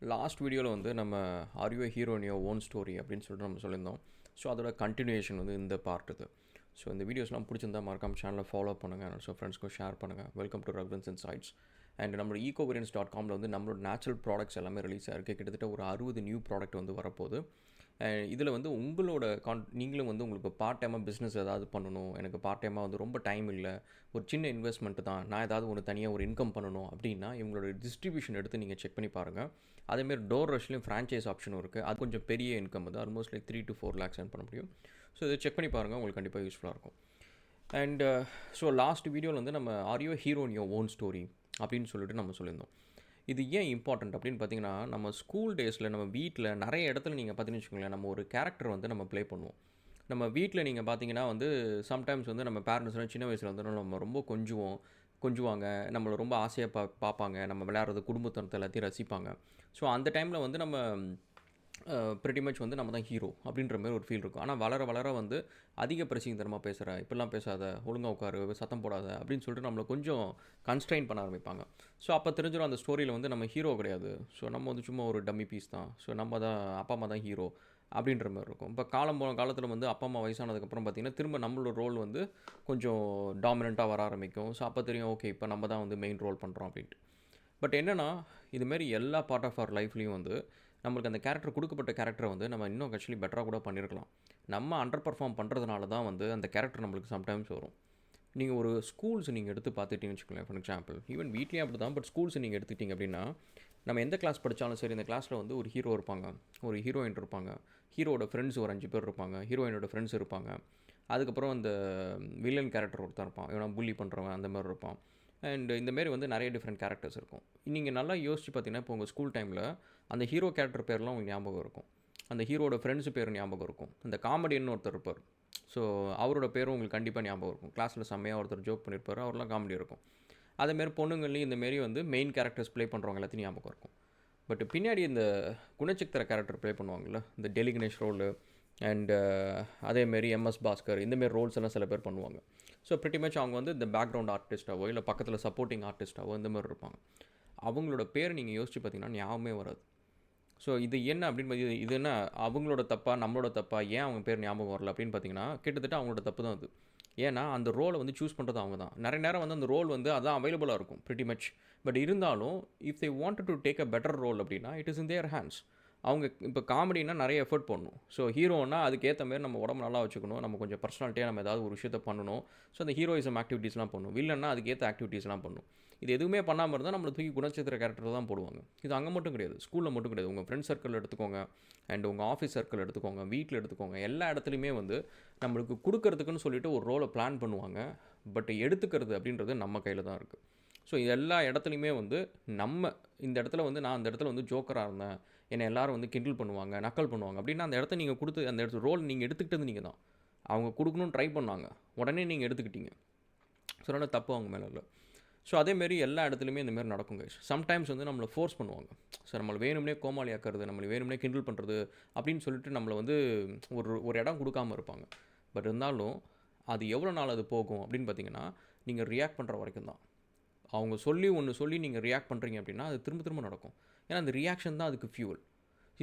Last வீடியோவில் வந்து நம்ம are you hero in your own story அப்படின்னு சொல்லிட்டு நம்ம சொல்லியிருந்தோம். ஸோ அதோட கண்டினியூஷன் வந்து இந்த பார்ட் இது. ஸோ இந்த வீடியோஸ்லாம் பிடிச்சிருந்தா மறக்காம சேனலை ஃபாலோ பண்ணுங்கள். ஸோ ஃப்ரெண்ட்ஸ்க்கும் ஷேர் பண்ணுங்கள். வெல்கம் டு ரக்வன்ஸ் இன்சைட்ஸ். அண்ட் நம்மளோட ecovariance.comல வந்து நம்மளோட நேச்சுரல் ப்ராடக்ட்ஸ் எல்லாமே ரிலீஸ் ஆயிருக்கு. கிட்டத்தட்ட ஒரு 60 நியூ ப்ராடக்ட் வந்து வரப்போகுது. இதில் வந்து உங்களோட நீங்களும் வந்து உங்களுக்கு பார்ட் டைமாக பிஸ்னஸ் ஏதாவது பண்ணணும், எனக்கு பார்ட் டைமாக வந்து ரொம்ப டைம் இல்லை, ஒரு சின்ன இன்வெஸ்ட்மெண்ட் தான், நான் ஏதாவது ஒன்று தனியாக ஒரு இன்கம் பண்ணணும் அப்படின்னா இவங்களோட டிஸ்ட்ரிபியூஷன் எடுத்து நீங்கள் செக் பண்ணி பாருங்கள். அதேமாரி டோர் ரஷ்லேயும் ஃப்ரான்ச்சைஸ் ஆப்ஷனும் இருக்குது. அது கொஞ்சம் பெரிய இன்கம் வந்து almost like 3 to 4 lakhs earn பண்ண முடியும். ஸோ இதை செக் பண்ணி பாருங்கள், உங்களுக்கு கண்டிப்பாக யூஸ்ஃபுல்லாக இருக்கும். அண்ட் ஸோ லாஸ்ட் வீடியோவில் வந்து நம்ம are you hero in your own story அப்படின்னு சொல்லிட்டு நம்ம சொல்லியிருந்தோம். இது ஏன் இம்பார்ட்டண்ட் அப்படின்னு பார்த்தீங்கன்னா, நம்ம ஸ்கூல் டேஸில் நம்ம வீட்டில் நிறைய இடத்துல நீங்கள் பார்த்தீங்கன்னு வச்சுக்கோங்களேன், நம்ம ஒரு கேரக்டர் வந்து நம்ம ப்ளே பண்ணுவோம். நம்ம வீட்டில் நீங்கள் பார்த்தீங்கன்னா வந்து சம்டைம்ஸ் வந்து நம்ம பேரண்ட்ஸ்லாம் சின்ன வயசில் வந்து நம்ம ரொம்ப கொஞ்சுவாங்க, நம்மளை ரொம்ப ஆசையாக பார்ப்பாங்க, நம்ம விளையாடுறது குடும்பத்தனத்தை எல்லாத்தையும் ரசிப்பாங்க. ஸோ அந்த டைமில் வந்து நம்ம ப்ரிட்டி மச் வந்து நம்ம தான் ஹீரோ அப்படின்ற மாதிரி ஒரு ஃபீல் இருக்கும். ஆனால் வளர வளர வந்து அதிக பிரசிங்கரமாக பேசுகிற, இப்படிலாம் பேசாத, ஒழுங்காக உட்காரு, சத்தம் போடாத அப்படின்னு சொல்லிட்டு நம்மளை கொஞ்சம் கன்ஸ்ட்ரைன் பண்ண ஆரம்பிப்பாங்க. ஸோ அப்போ தெரிஞ்சிடும் அந்த ஸ்டோரியில் வந்து நம்ம ஹீரோ கிடையாது, ஸோ நம்ம வந்து சும்மா ஒரு டம்மி பீஸ் தான், ஸோ நம்ம தான் அப்பா அம்மா தான் ஹீரோ அப்படின்ற மாதிரி இருக்கும். இப்போ போன காலத்தில் வந்து அப்பா அம்மா வயசானதுக்கப்புறம் பார்த்திங்கன்னா திரும்ப நம்மளோட ரோல் வந்து கொஞ்சம் டாமினண்ட்டாக வர ஆரம்பிக்கும். ஸோ அப்போ தெரியும், ஓகே இப்போ நம்ம தான் வந்து மெயின் ரோல் பண்ணுறோம் அப்படின்ட்டு. பட் என்னென்னா, இதுமாரி எல்லா பார்ட் ஆஃப் அவர் லைஃப்லேயும் வந்து நம்மளுக்கு அந்த கேரக்டர் கொடுக்கப்பட்ட கேரக்டரை வந்து நம்ம இன்னும் ஆக்சுவலி பெட்டராக கூட பண்ணியிருக்கலாம். நம்ம அண்டர் பர்ஃபார்ம் பண்ணுறதுனால தான் வந்து அந்த கேரக்டர் நம்மளுக்கு சம்டைம்ஸ் வரும். நீங்கள் ஒரு ஸ்கூல்ஸ் நீங்கள் எடுத்து பார்த்துட்டிங்கன்னு வச்சுக்கோங்களேன், ஃபார் எக்ஸாம்பிள் ஈவன் வீட்லேயும் அப்படி தான். பட் ஸ்கூல்ஸ் நீங்கள் எடுத்துக்கிட்டிங்க அப்படின்னா, நம்ம எந்த கிளாஸ் படித்தாலும் சரி, இந்த கிளாஸில் வந்து ஒரு ஹீரோ இருப்பாங்க, ஒரு ஹீரோயின் இருப்பாங்க, ஹீரோட ஃப்ரெண்ட்ஸ் ஒரு 5 பேர் இருப்பாங்க, ஹீரோயினோட ஃப்ரெண்ட்ஸ் இருப்பாங்க, அதுக்கப்புறம் அந்த வில்லன் கேரக்டர் ஒருத்தர் இருப்பான், இவனா புள்ளி பண்ணுறவன் அந்த மாதிரி இருப்பான். அண்ட் இந்தமாரி வந்து நிறைய டிஃப்ரெண்ட் கேரக்டர்ஸ் இருக்கும். நீங்கள் நல்லா யோசிச்சு பார்த்தீங்கன்னா, இப்போ உங்கள் ஸ்கூல் டைமில் அந்த ஹீரோ கேரக்டர் பேர்லாம் உங்களுக்கு ஞாபகம் இருக்கும், அந்த ஹீரோட ஃப்ரெண்ட்ஸ் பேர் ஞாபகம் இருக்கும், அந்த காமெடியன் ஒருத்தர் இருப்பார், ஸோ அவரோட பேரும் உங்களுக்கு கண்டிப்பாக ஞாபகம் இருக்கும். கிளாஸில் செம்மையாக ஒருத்தர் ஜோக் பண்ணியிருப்பார், அவரெலாம் காமெடி இருக்கும். அதேமாரி பொண்ணுங்கள்லேயும் இந்தமாரி வந்து மெயின் கேரக்டர்ஸ் ப்ளே பண்ணுறவங்க எல்லாத்தையும் ஞாபகம் இருக்கும். பட் பின்னாடி இந்த குணச்சித்திர கேரக்டர் ப்ளே பண்ணுவாங்கள்ல, இந்த டெல்லி கணேஷ் ரோலு அண்டு அதேமாரி எம்எஸ் பாஸ்கர், இந்தமாரி ரோல்ஸ் எல்லாம் சில பேர் பண்ணுவாங்க. ஸோ ப்ரிட்டி மச் அவங்க வந்து இந்த பேக்ரவுண்ட் ஆர்டிஸ்ட்டாவோ இல்லை பக்கத்தில் சப்போர்ட்டிங் ஆர்டிஸ்ட்டாவோ இந்த மாதிரி இருப்பாங்க. அவங்களோட பேர் நீங்கள் யோசிச்சு பார்த்தீங்கன்னா ஞாபகமே வராது. ஸோ இது என்ன அப்படின்னு இது என்ன அவங்களோட தப்பா, நம்மளோட தப்பா, ஏன் அவங்க பேர் ஞாபகம் வரல அப்படின்னு பார்த்தீங்கன்னா, கிட்டத்தட்ட அவங்களோட தப்பு தான் அது. ஏன்னா அந்த ரோலை வந்து சூஸ் பண்ணுறது அவங்க தான். நிறைய நேரம் வந்து அந்த ரோல் வந்து அதான் அவைலபிளாக இருக்கும் ப்ரிட்டி மச். பட் இருந்தாலும் if they wanted to take a better role அப்படின்னா it is in their hands. அவங்க இப்போ காமெடினா நிறைய எஃபர்ட் பண்ணணும். ஸோ ஹீரோனா அதுக்கேற்ற மாரி நம்ம உடம்பு நல்லா வச்சுக்கணும், நம்ம கொஞ்சம் பர்சனாலிட்டியாக நம்ம ஏதாவது ஒரு விஷயத்தை பண்ணணும். ஸோ அந்த ஹீரோயிசம் ஆக்டிவிட்டீஸ்லாம் பண்ணணும். வில்லன்னா அதுக்கேற்ற ஆக்டிவிட்டீஸ்லாம் பண்ணணும். இது எதுவுமே பண்ணாமல் இருந்தால் நம்மளை தூக்கி குணச்சித்திர கேரக்டர் தான் போடுவாங்க. இது அங்கே மட்டும் கிடையாது, ஸ்கூலில் மட்டும் கிடையாது, உங்கள் ஃப்ரெண்ட்ஸ் சர்க்கிள் எடுத்துக்கோங்க, அண்ட் உங்கள் ஆஃபீஸ் சர்க்கிள் எடுத்துக்கோங்க, வீட்டில் எடுத்துக்கோங்க, எல்லா இடத்துலையுமே வந்து நம்மளுக்கு கொடுக்கறதுக்குன்னு சொல்லிட்டு ஒரு ரோலை பிளான் பண்ணுவாங்க. பட் எடுத்துக்கிறது அப்படின்றது நம்ம கையில் தான் இருக்குது. ஸோ எல்லா இடத்துலையுமே வந்து நம்ம இந்த இடத்துல வந்து நான் அந்த இடத்துல வந்து ஜோக்கராக இருந்தேன், என்னை எல்லோரும் வந்து கிண்டல் பண்ணுவாங்க, நக்கல் பண்ணுவாங்க அப்படின்னா அந்த இடத்த நீங்கள் கொடுத்து அந்த இடத்து ரோல் நீங்கள் எடுத்துக்கிட்டது நீங்கள் தான். அவங்க கொடுக்கணும்னு ட்ரை பண்ணாங்க, உடனே நீங்கள் எடுத்துக்கிட்டீங்க. ஸோ அதனால் தப்பு அவங்க மேலே இல்லை. ஸோ அதேமாரி எல்லா இடத்துலையுமே இந்தமாரி நடக்கும் கைஸ். சம்டைம்ஸ் வந்து நம்மளை ஃபோர்ஸ் பண்ணுவாங்க. ஸோ நம்மளை வேணும்னே கோமாளி ஆக்கிறது, நம்மளை வேணும்னே கிண்டல் பண்ணுறது அப்படின்னு சொல்லிட்டு நம்மளை வந்து ஒரு இடம் கொடுக்காமல் இருப்பாங்க. பட் இருந்தாலும் அது எவ்வளோ நாள் அது போகும் அப்படின்னு பார்த்தீங்கன்னா, நீங்கள் ரியாக்ட் பண்ணுற வரைக்கும் தான். அவங்க சொல்லி நீங்கள் ரியாக்ட் பண்ணுறீங்க அப்படின்னா அது திரும்ப திரும்ப நடக்கும். ஏன்னா அந்த ரியாக்ஷன் தான் அதுக்கு ஃபியூவல்.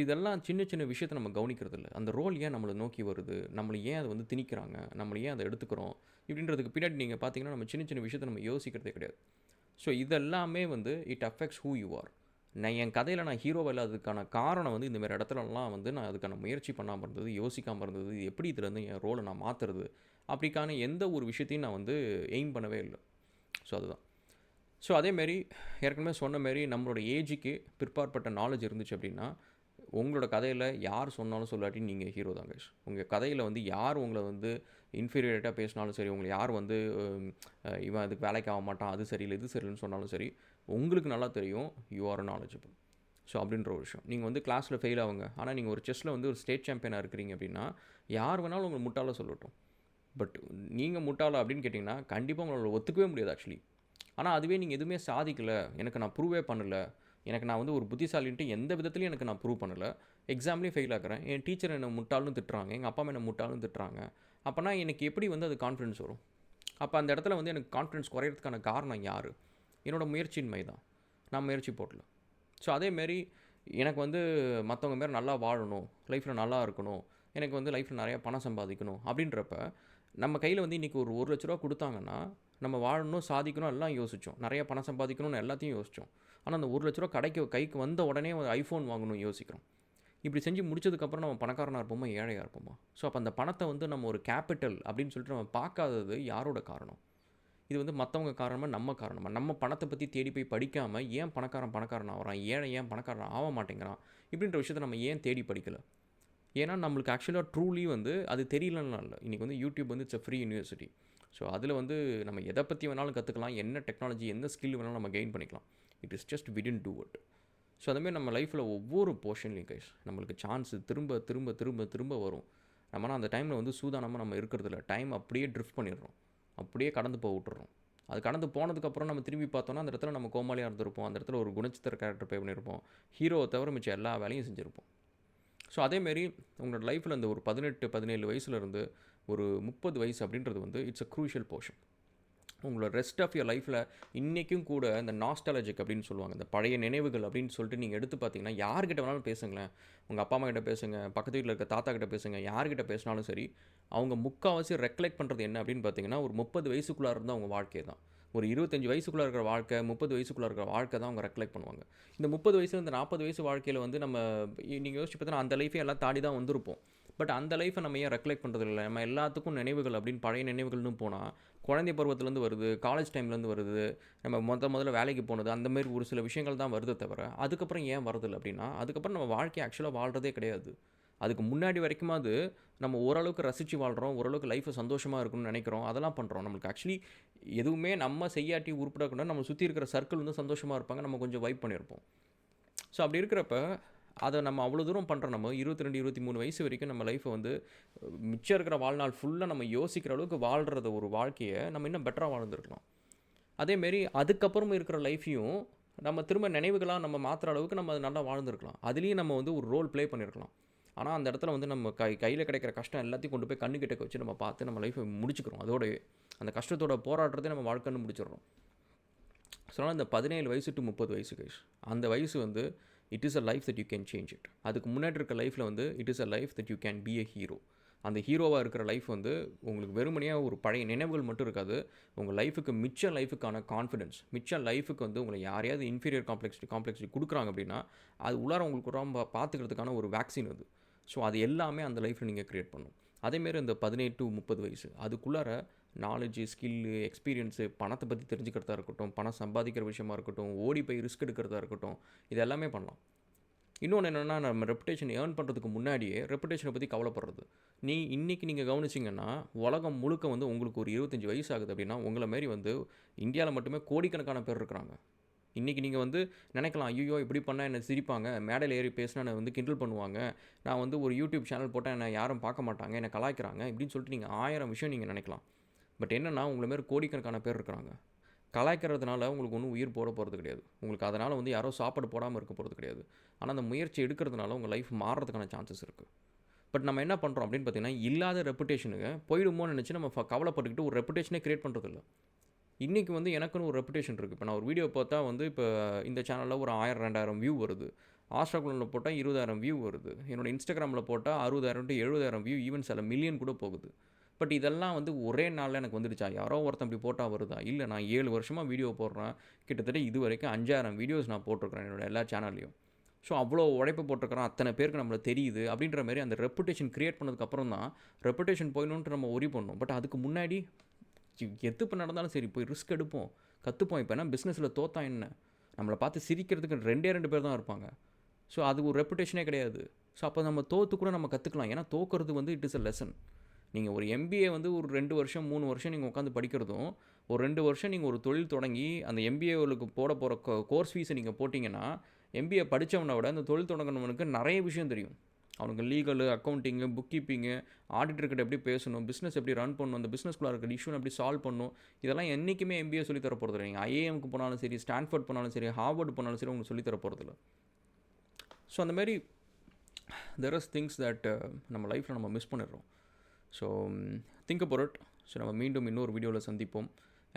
இதெல்லாம் சின்ன சின்ன விஷயத்தை நம்ம கவனிக்கிறது இல்லை. அந்த ரோல் ஏன் நம்மளை நோக்கி வருது, நம்மளை ஏன் அதை வந்து திணிக்கிறாங்க, நம்மளை ஏன் அதை எடுத்துக்கிறோம் இப்படின்றதுக்கு பின்னாடி நீங்கள் பார்த்தீங்கன்னா நம்ம சின்ன சின்ன விஷயத்தை நம்ம யோசிக்கிறதே கிடையாது. ஸோ இதெல்லாமே வந்து it affects who you are. நான் என் கதையில் நான் ஹீரோவாக இல்லாததுக்கான காரணம் வந்து இந்தமாரி இடத்துலலாம் வந்து நான் அதுக்கான முயற்சி பண்ணாமல் இருந்தது, யோசிக்காமல் இருந்தது, இது எப்படி இதில் வந்து என் ரோலை நான் மாற்றுறது அப்படிக்கான எந்த ஒரு விஷயத்தையும் நான் வந்து எய்ம் பண்ணவே இல்லை. ஸோ அதுதான். ஸோ அதேமாரி ஏற்கனவே சொன்ன மாரி நம்மளோட ஏஜுக்கு பிற்பாற்பட்ட நாலேஜ் இருந்துச்சு அப்படின்னா, உங்களோட கதையில் யார் சொன்னாலும் சொல்லாட்டி நீங்கள் ஹீரோ தான் கைஸ். உங்கள் கதையில் வந்து யார் உங்களை வந்து இன்ஃபீரியரேட்டாக பேசினாலும் சரி, உங்களை யார் வந்து இவன் அதுக்கு வேலைக்கு ஆக மாட்டான், அது சரியில்லை இது சரியில்லைன்னு சொன்னாலும் சரி, உங்களுக்கு நல்லா தெரியும் யூ ஆர் நாலேஜபிள். ஸோ அப்படின்ற ஒரு விஷயம். நீங்கள் வந்து கிளாஸில் ஃபெயில் ஆகுங்க, ஆனால் நீங்கள் ஒரு செஸ்ஸில் வந்து ஒரு ஸ்டேட் சாம்பியனாக இருக்கிறீங்க அப்படின்னா, யார் வேணாலும் உங்களை முட்டாளாக சொல்லட்டும். பட் நீங்கள் முட்டாளா அப்படின்னு கேட்டிங்கன்னா கண்டிப்பாக உங்களை ஒத்துக்கவே முடியாது ஆக்சுவலி. ஆனால் அதுவே நீங்கள் எதுவுமே சாதிக்கலை, எனக்கு நான் ப்ரூவே பண்ணலை, எனக்கு நான் வந்து ஒரு புத்திசாலின்ட்டு எந்த விதத்துலையும் எனக்கு நான் ப்ரூவ் பண்ணலை, எக்ஸாம்லேயும் ஃபெயில் ஆகிறேன், என் டீச்சர் என்னை முட்டாள்னு திட்டுறாங்க, எங்கள் அப்பா அம்மா என்னை முட்டாள்னு திட்டுறாங்க, அப்போனா எனக்கு எப்படி வந்து அது கான்ஃபிடன்ஸ் வரும்? அப்போ அந்த இடத்துல வந்து எனக்கு கான்ஃபிடன்ஸ் குறையிறதுக்கான காரணம் யார்? என்னோடய முயற்சியின்மை தான். நான் முயற்சி போடல. ஸோ அதேமாரி எனக்கு வந்து மற்றவங்க மாரி நல்லா வாழணும், லைஃப்பில் நல்லா இருக்கணும், எனக்கு வந்து லைஃப்பில் நிறையா பணம் சம்பாதிக்கணும் அப்படின்றப்ப நம்ம கையில் வந்து இன்றைக்கி ஒரு ₹1,00,000 கொடுத்தாங்கன்னா நம்ம வாழணும், சாதிக்கணும் எல்லாம் யோசித்தோம். நிறைய பணம் சம்பாதிக்கணும்னு எல்லாத்தையும் யோசித்தோம். ஆனால் அந்த ₹1,00,000 கைக்கு வந்த உடனே ஒரு ஐஃபோன் வாங்கணும் யோசிக்கிறோம். இப்படி செஞ்சு முடிச்சதுக்கப்புறம் நம்ம பணக்காரனாக இருப்போமா, ஏழையாக இருப்போமா? ஸோ அப்போ அந்த பணத்தை வந்து நம்ம ஒரு கேபிட்டல் அப்படின்னு சொல்லிட்டு நம்ம பார்க்காதது யாரோட காரணம்? இது வந்து மற்றவங்க காரணமாக, நம்ம காரணமாக? நம்ம பணத்தை பற்றி தேடி போய் படிக்காமல் ஏன் பணக்காரன் ஆகிறான், ஏழை ஏன் பணக்காரன் ஆக மாட்டேங்கிறான் இப்படின்ற விஷயத்தை நம்ம ஏன் தேடி படிக்கலை? ஏன்னா நம்மளுக்கு ஆக்சுவலாக ட்ரூலி வந்து அது தெரியலன்னா இல்லை. இன்றைக்கி வந்து யூடியூப் வந்து இட்ஸ் ஃப்ரீ யூனிவர்சிட்டி. ஸோ அதில் வந்து நம்ம எதை பற்றி வேணாலும் கற்றுக்கலாம், என்ன டெக்னாலஜி எந்த ஸ்கில் வேணாலும் நம்ம கெயின் பண்ணிக்கலாம். It is just we didn't do it. So அதுமாதிரி நம்ம லைஃப்பில் ஒவ்வொரு போர்ஷன்லையும் கைஸ் நம்மளுக்கு சான்ஸு திரும்ப திரும்ப திரும்ப திரும்ப வரும். நம்மனா அந்த டைமில் வந்து சூதானமாக நம்ம இருக்கிறதில்ல. டைம் அப்படியே ட்ரிஃப்ட் பண்ணிடுறோம், அப்படியே கடந்து போக விட்டுறோம். அது கடந்து போனதுக்கப்புறம் நம்ம திரும்பி பார்த்தோன்னா அந்த இடத்துல நம்ம கோமாளியாக இருந்திருப்போம், அந்த இடத்துல ஒரு குணச்சித்திர கேரக்டர் ப்ளே பண்ணியிருப்போம், ஹீரோவை தவிர மிச்சம் எல்லா வேலையும் செஞ்சுருப்போம். ஸோ அதேமாரி உங்களோட லைஃப்பில் இந்த ஒரு 18-17 வயசுலேருந்து ஒரு 30 வயசு அப்படின்றது வந்து இட்ஸ் அ க்ரூஷியல் போர்ஷன். உங்களோட ரெஸ்ட் ஆஃப் யர் லைஃப்பில் இன்றைக்கும் கூட இந்த நாஸ்டாலஜிக் அப்படின்னு சொல்லுவாங்க, இந்த பழைய நினைவுகள் அப்படின்னு சொல்லிட்டு நீங்கள் எடுத்து பார்த்தீங்கன்னா யார்கிட்ட வேணாலும் பேசுங்களேன். உங்கள் அப்பா அம்மா கிட்ட பேசுங்க, பக்கத்து வீட்டில் இருக்க தாத்தா கிட்ட பேசுங்க, யார்கிட்ட பேசினாலும் சரி, அவங்க முக்கால்வாசி ரெக்லெக்ட் பண்ணுறது என்ன அப்படின்னு பார்த்தீங்கன்னா ஒரு 30 வயசுக்குள்ளே இருந்தால் அவங்க வாழ்க்கை தான். ஒரு 25 வயசுக்குள்ளே இருக்கிற வாழ்க்கை, 30 வயசுக்குள்ளே இருக்கிற வாழ்க்கை தான் அவங்க ரெக்லெக்ட் பண்ணுவாங்க. இந்த 30 வயசு இந்த 40 வயசு வாழ்க்கையில் வந்து நம்ம நீங்கள் யோசிச்சு பார்த்தீங்கன்னா அந்த லைஃபையும் எல்லாம் தாண்டி தான் வந்திருப்போம். பட் அந்த லைஃப்பை நம்ம ஏன் ரெக்லெக்ட் பண்ணுறது இல்லை? நம்ம எல்லாத்துக்கும் நினைவுகள் அப்படின்னு பழைய நினைவுகள்னு போனால் குழந்தை பருவத்துலேருந்து வருது, காலேஜ் டைம்லேருந்து வருது, நம்ம முதல்ல வேலைக்கு போனது, அந்தமாரி ஒரு சில விஷயங்கள் தான் வருது தவிர அதுக்கப்புறம் ஏன் வரதில்லை அப்படின்னா அதுக்கப்புறம் நம்ம வாழ்க்கையை ஆக்சுவலாக வாழ்கிறதே கிடையாது. அதுக்கு முன்னாடி வரைக்குமாவது நம்ம ஓரளவுக்கு ரசித்து வாழ்கிறோம், ஓரளவுக்கு லைஃப்பை சந்தோஷமாக இருக்கணும்னு நினைக்கிறோம், அதெல்லாம் பண்ணுறோம். நம்மளுக்கு ஆக்சுவலி எதுவுமே நம்ம செய்யாட்டி உருப்படக்கூடாது, நம்ம சுற்றி இருக்கிற சர்க்கிள் வந்து சந்தோஷமாக இருப்பாங்க, நம்ம கொஞ்சம் வைப் பண்ணியிருப்போம். ஸோ அப்படி இருக்கிறப்ப அதை நம்ம அவ்வளோ தூரம் பண்ணுற நம்ம 22, 23 வயசு வரைக்கும் நம்ம லைஃப்பை வந்து மிச்சம் இருக்கிற வாழ்நாள் ஃபுல்லாக நம்ம யோசிக்கிற அளவுக்கு வாழ்கிறத ஒரு வாழ்க்கையை நம்ம இன்னும் பெட்டராக வாழ்ந்துருக்கலாம். அதேமாரி அதுக்கப்புறமும் இருக்கிற லைஃப்பையும் நம்ம திரும்ப நினைவுகளாக நம்ம மாற்றுற அளவுக்கு நம்ம நல்லா வாழ்ந்துருக்கலாம். அதுலேயும் நம்ம வந்து ஒரு ரோல் ப்ளே பண்ணியிருக்கலாம். ஆனால் அந்த இடத்துல வந்து நம்ம கையில் கிடைக்கிற கஷ்டம் எல்லாத்தையும் கொண்டு போய் கண்ணுக்கிட்ட வச்சு நம்ம பார்த்து நம்ம லைஃப்பை முடிச்சுக்கிறோம். அதோடய அந்த கஷ்டத்தோட போராட்டத்தை நம்ம வாழ்க்கைன்னு முடிச்சிடுறோம். ஸோ அதனால் இந்த 17 வயசு டு 30 வயசு கைஸ், அந்த வயசு வந்து it is a life that you can change it. அதுக்கு முன்னாடி இருக்க லைஃப்பில் வந்து it is a life that you can be a hero. அந்த ஹீரோவாக இருக்கிற லைஃப் வந்து உங்களுக்கு வெறுமனையாக ஒரு பழைய நினைவுகள் மட்டும் இருக்காது. உங்கள் லைஃபுக்கு மிச்ச லைஃபுக்கான கான்ஃபிடன்ஸ், மிச்ச லைஃபுக்கு வந்து உங்களை யாரையாவது இன்ஃபீரியர் காம்ப்ளெக்ஸிட்டி கொடுக்குறாங்க அப்படின்னா அது உள்ளார உங்களுக்கு ரொம்ப பார்த்துக்கிறதுக்கான ஒரு வேக்சின் அது. ஸோ அது எல்லாமே அந்த லைஃப்பில் நீங்கள் க்ரியேட் பண்ணணும். அதேமாரி இந்த 18 to 30 வயசு அதுக்குள்ளார நாலேஜு, ஸ்கில்லு, எக்ஸ்பீரியன்ஸு, பணத்தை பற்றி தெரிஞ்சுக்கிறதா இருக்கட்டும், பணம் சம்பாதிக்கிற விஷயமா இருக்கட்டும், ஓடி போய் ரிஸ்க் எடுக்கிறதா இருக்கட்டும், இது எல்லாமே பண்ணலாம். இன்னொன்று என்னென்னா நம்ம ரெப்புடேஷன் ஏர்ன் பண்ணுறதுக்கு முன்னாடியே ரெப்புடேஷனை பற்றி கவலைப்படுறது. இன்றைக்கி நீங்கள் கவனிச்சிங்கன்னா உலகம் முழுக்க வந்து உங்களுக்கு ஒரு 25 வயசு ஆகுது அப்படின்னா உங்களை மாரி வந்து இந்தியாவில் மட்டுமே கோடிக்கணக்கான பேர் இருக்கிறாங்க. இன்றைக்கி நீங்கள் வந்து நினைக்கலாம், ஐயோ இப்படி பண்ணால் என்னை சிரிப்பாங்க, மேடையில் ஏறி பேசினா என்னை வந்து கிண்டல் பண்ணுவாங்க, நான் வந்து ஒரு யூடியூப் சேனல் போட்டால் என்னை யாரும் பார்க்க மாட்டாங்க, என்னை கலாய்க்கிறாங்க இப்படின்னு சொல்லிட்டு நீங்கள் 1000 விஷயம் நீங்கள் நினைக்கலாம். பட் என்னென்னா உங்களை மாரி கோடிக்கணக்கான பேர் இருக்கிறாங்க. கலாய்க்கிறதுனால உங்களுக்கு ஒன்றும் உயிர் போட போகிறது கிடையாது. உங்களுக்கு அதனால் வந்து யாரோ சாப்பாடு போடாமல் இருக்க போகிறது கிடையாது. ஆனால் அந்த முயற்சி எடுக்கிறதுனால உங்கள் லைஃப் மாறுறதுக்கான சான்சஸ் இருக்குது. பட் நம்ம என்ன பண்ணுறோம் அப்படின்னு பார்த்தீங்கன்னா இல்லாத ரெப்புடேஷனுக்கு போயிடுமோன்னு நினச்சி நம்ம கவலைப்பட்டுக்கிட்டு ஒரு ரெப்புடேஷனே க்ரியேட் பண்ணுறதில்ல. இன்றைக்கி வந்து எனக்குன்னு ஒரு ரெப்புடேஷன் இருக்குது. இப்போ நான் ஒரு வீடியோ பார்த்தா வந்து இப்போ இந்த சேனலில் ஒரு 1000, 2000 வியூ வருது. ஆஸ்ட்ராகுலமில் போட்டால் 20,000 வியூ வருது. என்னோடய இன்ஸ்டாகிராமில் போட்டால் 60,000 to 70,000 வியூ, ஈவன் சில மில்லியன் கூட போகுது. பட் இதெல்லாம் வந்து ஒரே நாளில் எனக்கு வந்துடுச்சா? யாரோ ஒருத்தன் இப்படி போட்டால் வருதா? இல்லை, நான் 7 வருஷமாக வீடியோ போடுறேன். கிட்டத்தட்ட இது வரைக்கும் 5000 வீடியோஸ் நான் போட்டிருக்கிறேன் என்னோடய எல்லா சேனல்லையும். ஸோ அவ்வளோ உழைப்பு போட்டிருக்கிறேன், அத்தனை பேருக்கு நம்மளை தெரியுது அப்படின்ற மாதிரி அந்த ரெப்புடேஷன் க்ரியேட் பண்ணதுக்கப்புறம் தான் ரெப்புடேஷன் போயிடணுன்ட்டு நம்ம ஒரி பண்ணணும். பட் அதுக்கு முன்னாடி எது இப்போ நடந்தாலும் சரி போய் ரிஸ்க் எடுப்போம், கற்றுப்போம். இப்போ என்ன பிஸ்னஸில் தோத்தா என்ன? நம்மளை பார்த்து சிரிக்கிறதுக்கு 2 பேர் தான் இருப்பாங்க. ஸோ அது ஒரு ரெப்புடேஷனே கிடையாது. ஸோ அப்போ நம்ம தோற்று கூட நம்ம கற்றுக்கலாம். ஏன்னா தோற்கிறது வந்து இட் இஸ் அ லெசன். நீங்கள் ஒரு எம்பிஏ வந்து ஒரு 2 வருஷம் 3 வருஷம் நீங்கள் உட்காந்து படிக்கிறதும், ஒரு 2 வருஷம் நீங்கள் ஒரு தொழில் தொடங்கி அந்த எம்பிஏவுக்கு போட போகிற கோர்ஸ் ஃபீஸை நீங்கள் போட்டிங்கன்னா எம்பிஏ படித்தவனை விட அந்த தொழில் தொடங்கினவனுக்கு நிறைய விஷயம் தெரியும். அவனுக்கு லீகலு, அக்கௌண்டிங்கு, புக் கீப்பிங்கு, ஆடிட்டர்கிட்ட எப்படி பேசணும், பிஸ்னஸ் எப்படி ரன் பண்ணணும், அந்த பிஸ்னஸ்குள்ளே இருக்கிற இஷ்யூன்னு எப்படி சால்வ் பண்ணணும், இதெல்லாம் என்றைக்குமே எம்பிஏ சொல்லித் தர போகிறது இல்லை. நீங்கள் ஐஏஎம்க்கு போனாலும் சரி, ஸ்டான்ஃபோர்ட் போனாலும் சரி, ஹார்வர்டு போனாலும் சரி உங்களுக்கு சொல்லித் தர போகிறதில்ல. ஸோ அந்த மாதிரி தெர் இஸ் திங்ஸ் தட் நம்ம லைஃப்பில் நம்ம மிஸ் பண்ணிடுறோம். So think about it. So நம்ம மீண்டும் இன்னொரு வீடியோவில் சந்திப்போம்.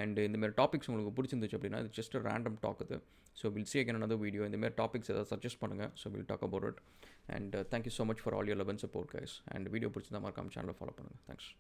அண்ட் இந்தமாதிரி டாபிக்ஸ் உங்களுக்கு பிடிச்சிருந்துச்சு அப்படின்னா இது ஜஸ்ட் ரேண்டம் டாக் இது. So will see again another video. இந்தமாதிரி டாபிக்ஸ் ஏதாவது சஜஸ்ட் பண்ணுங்கள். So will talk about it. And thank you so much for all your love and support guys. And video பிடிச்சிருந்தா மறக்காம சேனலை ஃபாலோ பண்ணுங்கள். தேங்க்ஸ்.